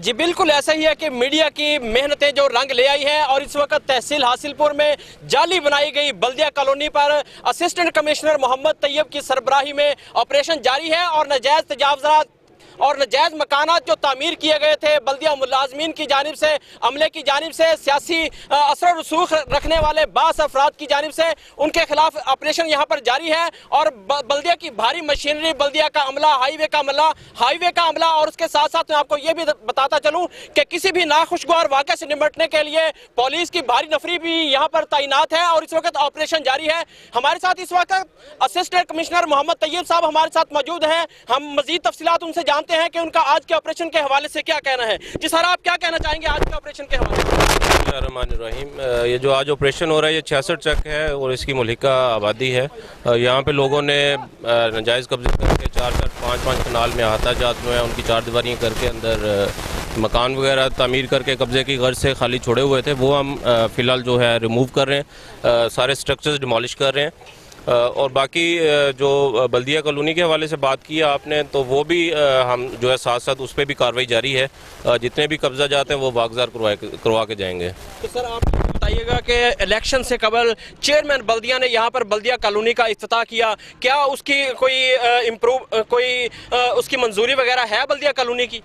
जी बिल्कुल ऐसा ही है कि मीडिया की मेहनतें जो रंग ले आई हैं और इस वक्त तहसील हासिलपुर में जाली बनाई गई बल्दिया कॉलोनी पर असिस्टेंट कमिश्नर मोहम्मद तैयब की सरबराही में ऑपरेशन जारी है और नाजायज तजावुज़ात और नाजायज मकानात जो तामीर किए गए थे बल्दिया मुलाजमीन की जानिब से, अमले की जानिब से, सियासी असर रसूख रखने वाले बास अफराद की जानिब से, उनके खिलाफ ऑपरेशन यहाँ पर जारी है। और बल्दिया की भारी मशीनरी, बल्दिया का अमला, हाईवे का अमला और उसके साथ साथ मैं आपको ये भी बताता चलूँ कि किसी भी नाखुशगवार वाक़े से निपटने के लिए पुलिस की भारी नफरी भी यहाँ पर तैनात है और इस वक्त ऑपरेशन जारी है। हमारे साथ इस वक्त असिस्टेंट कमिश्नर मोहम्मद तैयब साहब हमारे साथ मौजूद हैं। हम मजीद तफसीलात उनसे जानते हैं कि उनका आज के ऑपरेशन के हवाले से क्या कहना है। जी सर, आप क्या कहना चाहेंगे आज के ऑपरेशन के हवाले से? रहमानिर्रहीम, ये जो आज ऑपरेशन हो रहा है ये 66 चक है और इसकी मुल्हिका आबादी है। यहाँ पे लोगों ने नाजायज़ कब्जे करके 4-4, 5-5 कनाल में अहाता जात में उनकी चार दीवारियाँ करके अंदर मकान वगैरह तामीर करके कब्जे की गर्ज से खाली छोड़े हुए थे, वो हम फ़िलहाल जो है रिमूव कर रहे हैं, सारे स्ट्रक्चर्स डिमोलिश कर रहे हैं। और बाकी जो बल्दिया कॉलोनी के हवाले से बात की आपने, तो वो भी हम जो है साथ साथ उस पर भी कार्रवाई जारी है। जितने भी कब्जा जाते हैं वो वागजार करवा के जाएंगे। तो सर आप बताइएगा कि इलेक्शन से कबल चेयरमैन बल्दिया ने यहाँ पर बल्दिया कॉलोनी का इफ्तिताह किया, क्या उसकी कोई उसकी मंजूरी वगैरह है बल्दिया कॉलोनी की?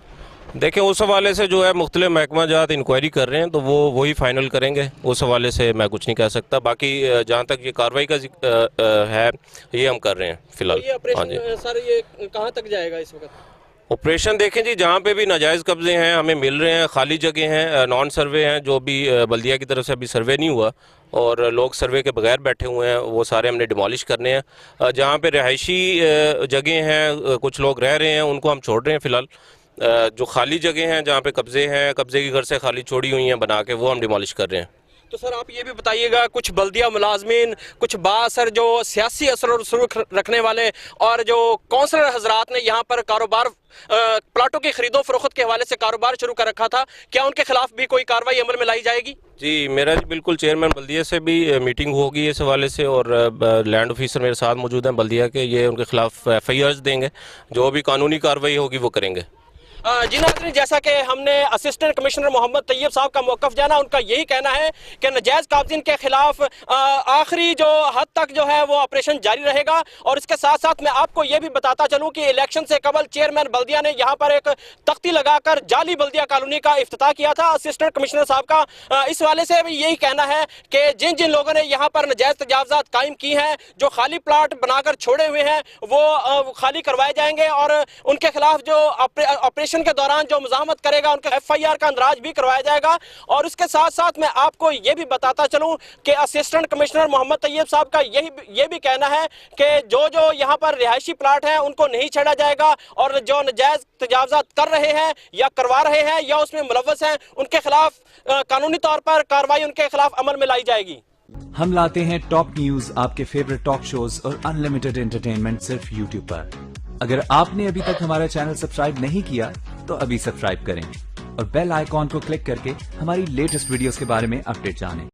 देखें, उस हवाले से जो है मुख्तलिफ महकमा जात इंक्वायरी कर रहे हैं, तो वो वही फाइनल करेंगे। उस हवाले से मैं कुछ नहीं कह सकता। बाकी जहाँ तक ये कार्रवाई का है ये हम कर रहे हैं फ़िलहाल। हाँ जी सर, ये कहाँ तक जाएगा इस वक्त ऑपरेशन? देखें जी, जहाँ पे भी नाजायज़ कब्जे हैं हमें मिल रहे हैं, खाली जगह हैं, नॉन सर्वे हैं, जो भी बल्दिया की तरफ से अभी सर्वे नहीं हुआ और लोग सर्वे के बगैर बैठे हुए हैं, वो सारे हमने डिमोलिश करने हैं। जहाँ पे रिहायशी जगह हैं, कुछ लोग रह रहे हैं, उनको हम छोड़ रहे हैं फ़िलहाल। जो खाली जगह हैं जहाँ पे कब्जे हैं, कब्जे की घर से खाली छोड़ी हुई हैं बना के, वो हम डिमोलिश कर रहे हैं। तो सर आप ये भी बताइएगा, कुछ बल्दिया मुलाजमीन, कुछ बाअसर जो सियासी असर और रसूख रखने वाले और जो कौंसलर हजरात ने यहाँ पर कारोबार प्लाटों की खरीदो फरोख्त के हवाले से कारोबार शुरू कर रखा था, क्या उनके खिलाफ भी कोई कार्रवाई अमल में लाई जाएगी? जी मेरा जी बिल्कुल, चेयरमैन बल्दिया से भी मीटिंग होगी इस हवाले से और लैंड ऑफिसर मेरे साथ मौजूद हैं बल्दिया के, ये उनके खिलाफ FIRs देंगे, जो भी कानूनी कार्रवाई होगी वो करेंगे। जी नाज़रीन, जैसा कि हमने असिस्टेंट कमिश्नर मोहम्मद तैयब साहब का मौक़िफ़ जाना, उनका यही कहना है कि नाजायज़ काबज़ीन के खिलाफ आखिरी जो हद तक जो है वो ऑपरेशन जारी रहेगा। और इसके साथ साथ मैं आपको ये भी बताता चलूँ कि इलेक्शन से कबल चेयरमैन बल्दिया ने यहाँ पर एक तख्ती लगाकर जाली बल्दिया कॉलोनी का इफ्तिताह किया था। असिस्टेंट कमिश्नर साहब का इस वाले से भी यही कहना है कि जिन जिन लोगों ने यहाँ पर नाजायज़ तजावुज़ात कायम की हैं, जो खाली प्लाट बनाकर छोड़े हुए हैं, वो खाली करवाए जाएंगे और उनके खिलाफ जो ऑपरेशन के दौरान जो मुज़ाहमत करेगा उनके FIR का अंदराज भी करवाया जाएगा। और उसके साथ साथ मैं आपको ये भी बताता चलूं कि असिस्टेंट कमिश्नर मोहम्मद तैयब साहब का ये भी कहना है कि जो यहाँ पर रिहायशी प्लाट हैं उनको नहीं छेड़ा जाएगा और जो नाजायज तजावुज़ात कर रहे हैं या करवा रहे हैं या उसमें मुलव्वस हैं, उनके खिलाफ कानूनी तौर पर कार्रवाई उनके खिलाफ अमल में लाई जाएगी। हम लाते हैं टॉप न्यूज, आपके फेवरेट टॉक शोज और अनलिमिटेड एंटरटेनमेंट सिर्फ YouTube पर। अगर आपने अभी तक हमारा चैनल सब्सक्राइब नहीं किया तो अभी सब्सक्राइब करें और बेल आइकॉन को क्लिक करके हमारी लेटेस्ट वीडियोस के बारे में अपडेट जानें।